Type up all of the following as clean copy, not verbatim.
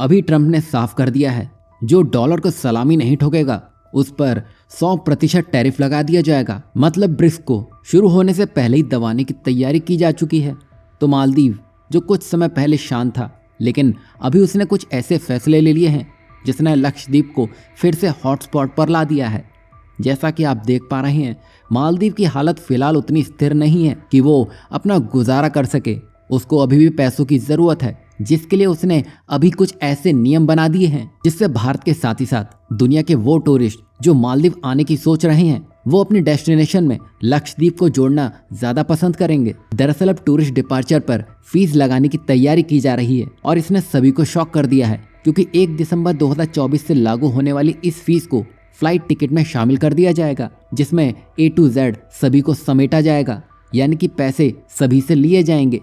अभी ट्रंप ने साफ कर दिया है, जो डॉलर को सलामी नहीं ठोकेगा उस पर 100% टैरिफ लगा दिया जाएगा। मतलब ब्रिक्स को शुरू होने से पहले ही दबाने की तैयारी की जा चुकी है। तो मालदीव जो कुछ समय पहले शांत था, लेकिन अभी उसने कुछ ऐसे फैसले ले लिए हैं जिसने लक्षद्वीप को फिर से हॉटस्पॉट पर ला दिया है। जैसा कि आप देख पा रहे हैं, मालदीव की हालत फिलहाल उतनी स्थिर नहीं है कि वो अपना गुजारा कर सके। उसको अभी भी पैसों की ज़रूरत है, जिसके लिए उसने अभी कुछ ऐसे नियम बना दिए हैं जिससे भारत के साथ ही साथ दुनिया के वो टूरिस्ट जो मालदीव आने की सोच रहे हैं वो अपनी डेस्टिनेशन में लक्षद्वीप को जोड़ना ज़्यादा पसंद करेंगे। दरअसल अब टूरिस्ट डिपार्चर पर फीस लगाने की तैयारी की जा रही है और इसने सभी को शॉक कर दिया है, क्योंकि 1 दिसंबर 2024 से लागू होने वाली इस फीस को फ्लाइट टिकट में शामिल कर दिया जाएगा, जिसमें A to Z सभी को समेटा जाएगा, यानी कि पैसे सभी से लिए जाएंगे।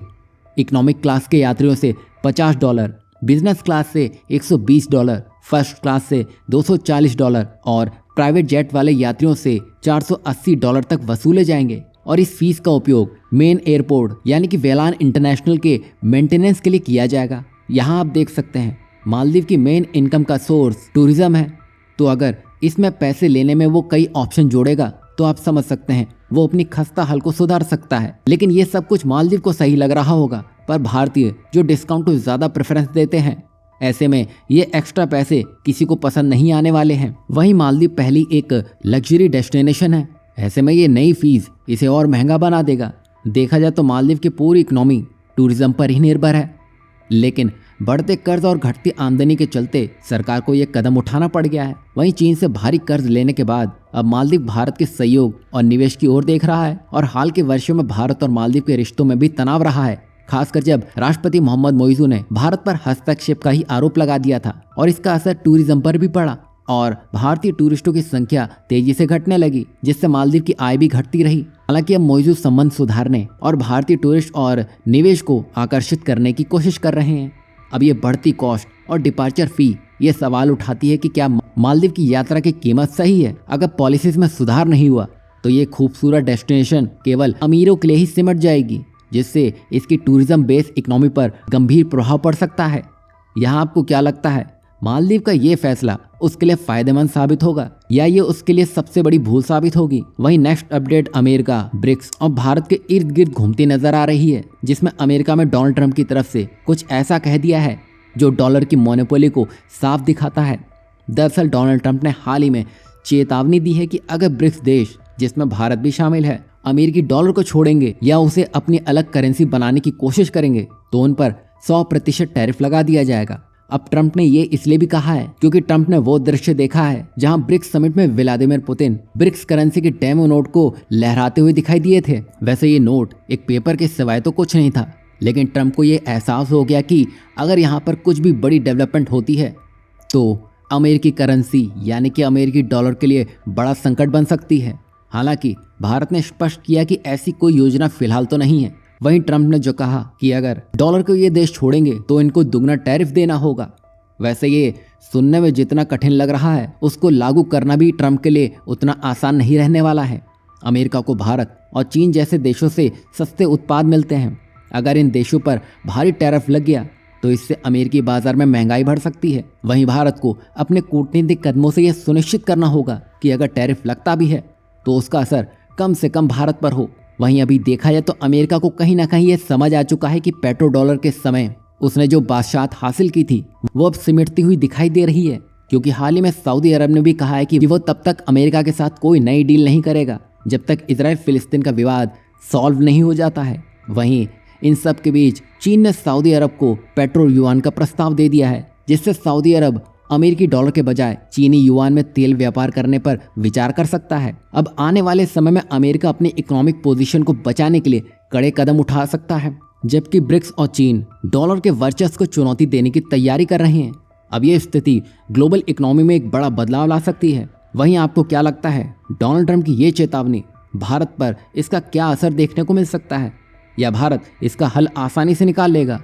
इकोनॉमिक क्लास के यात्रियों से $50, बिजनेस क्लास से $120, फर्स्ट क्लास से $240 और प्राइवेट जेट वाले यात्रियों से $480 तक वसूले जाएंगे। और इस फीस का उपयोग मेन एयरपोर्ट यानी कि वेलान इंटरनेशनल के मेंटेनेंस के लिए किया जाएगा। यहाँ आप देख सकते हैं मालदीव की मेन इनकम का सोर्स टूरिज्म है, तो अगर इसमें पैसे लेने में वो कई ऑप्शन जोड़ेगा तो आप समझ सकते हैं वो अपनी खस्ता हाल को सुधार सकता है। लेकिन ये सब कुछ मालदीव को सही लग रहा होगा, पर भारतीय जो डिस्काउंट को ज़्यादा प्रेफरेंस देते हैं, ऐसे में ये एक्स्ट्रा पैसे किसी को पसंद नहीं आने वाले हैं। वहीं मालदीव पहली एक लग्जरी डेस्टिनेशन है, ऐसे में ये नई फीस इसे और महंगा बना देगा। देखा जाए तो मालदीव की पूरी इकोनॉमी टूरिज्म पर ही निर्भर है, लेकिन बढ़ते कर्ज और घटती आमदनी के चलते सरकार को यह कदम उठाना पड़ गया है। वहीं चीन से भारी कर्ज लेने के बाद अब मालदीव भारत के सहयोग और निवेश की ओर देख रहा है। और हाल के वर्षों में भारत और मालदीव के रिश्तों में भी तनाव रहा है, खासकर जब राष्ट्रपति मोहम्मद मोइजू ने भारत पर हस्तक्षेप का ही आरोप लगा दिया था और इसका असर टूरिज्म पर भी पड़ा और भारतीय टूरिस्टों की संख्या तेजी से घटने लगी, जिससे मालदीव की आय भी घटती रही। हालांकि अब मोइजू संबंध सुधारने और भारतीय टूरिस्ट और निवेश को आकर्षित करने की कोशिश कर रहे हैं। अब ये बढ़ती कॉस्ट और डिपार्चर फी ये सवाल उठाती है कि क्या मालदीव की यात्रा की कीमत सही है। अगर पॉलिसीज में सुधार नहीं हुआ तो ये खूबसूरत डेस्टिनेशन केवल अमीरों के लिए ही सिमट जाएगी, जिससे इसकी टूरिज्म बेस्ड इकोनॉमी पर गंभीर प्रभाव पड़ सकता है। यहाँ आपको क्या लगता है, मालदीव का ये फैसला उसके लिए फायदेमंद साबित होगा या ये उसके लिए सबसे बड़ी भूल साबित होगी? वहीं नेक्स्ट अपडेट अमेरिका, ब्रिक्स और भारत के इर्द गिर्द घूमती नजर आ रही है, जिसमें अमेरिका में डोनाल्ड ट्रंप की तरफ से कुछ ऐसा कह दिया है जो डॉलर की मोनोपोली को साफ दिखाता है। दरअसल डोनाल्ड ट्रंप ने हाल ही में चेतावनी दी है कि अगर ब्रिक्स देश, जिसमें भारत भी शामिल है, अमेरिकी डॉलर को छोड़ेंगे या उसे अपनी अलग करेंसी बनाने की कोशिश करेंगे तो उन पर 100% टैरिफ लगा दिया जाएगा। अब ट्रंप ने ये इसलिए भी कहा है क्योंकि ट्रंप ने वो दृश्य देखा है जहां ब्रिक्स समिट में व्लादिमीर पुतिन ब्रिक्स करेंसी के डेमो नोट को लहराते हुए दिखाई दिए थे। वैसे ये नोट एक पेपर के सिवाय तो कुछ नहीं था, लेकिन ट्रंप को ये एहसास हो गया कि अगर यहाँ पर कुछ भी बड़ी डेवलपमेंट होती है तो अमेरिकी करेंसी यानी कि अमेरिकी डॉलर के लिए बड़ा संकट बन सकती है। हालांकि भारत ने स्पष्ट किया कि ऐसी कोई योजना फिलहाल तो नहीं है। वहीं ट्रंप ने जो कहा कि अगर डॉलर को ये देश छोड़ेंगे तो इनको दुगना टैरिफ देना होगा, वैसे ये सुनने में जितना कठिन लग रहा है उसको लागू करना भी ट्रंप के लिए उतना आसान नहीं रहने वाला है। अमेरिका को भारत और चीन जैसे देशों से सस्ते उत्पाद मिलते हैं। अगर इन देशों पर भारी टैरिफ लग गया तो इससे अमेरिकी बाजार में महंगाई बढ़ सकती है। वहीं भारत को अपने कूटनीतिक कदमों से यह सुनिश्चित करना होगा कि अगर टैरिफ लगता भी है तो उसका असर कम से कम भारत पर हो। वहीं अभी देखा जाए तो अमेरिका को कहीं ना कहीं ये समझ आ चुका है कि पेट्रो डॉलर के समय उसने जो बादशाहत हासिल की थी वो अब सिमटती हुई दिखाई दे रही है, क्योंकि हाल ही में सऊदी अरब ने भी कहा है कि वो तब तक अमेरिका के साथ कोई नई डील नहीं करेगा जब तक इजराइल फिलिस्तीन का विवाद सॉल्व नहीं हो जाता है। वहीं इन सब के बीच चीन ने सऊदी अरब को पेट्रो युआन का प्रस्ताव दे दिया है, जिससे सऊदी अरब अमेरिकी डॉलर के बजाय चीनी युआन में तेल व्यापार करने पर विचार कर सकता है। अब आने वाले समय में अमेरिका अपनी इकोनॉमिक पोजीशन को बचाने के लिए कड़े कदम उठा सकता है, जबकि ब्रिक्स और चीन डॉलर के वर्चस्व को चुनौती देने की तैयारी कर रहे हैं। अब ये स्थिति ग्लोबल इकोनॉमी में एक बड़ा बदलाव ला सकती है। वहीं आपको क्या लगता है, डोनाल्ड ट्रंप की ये चेतावनी भारत पर इसका क्या असर देखने को मिल सकता है, या भारत इसका हल आसानी से निकाल लेगा?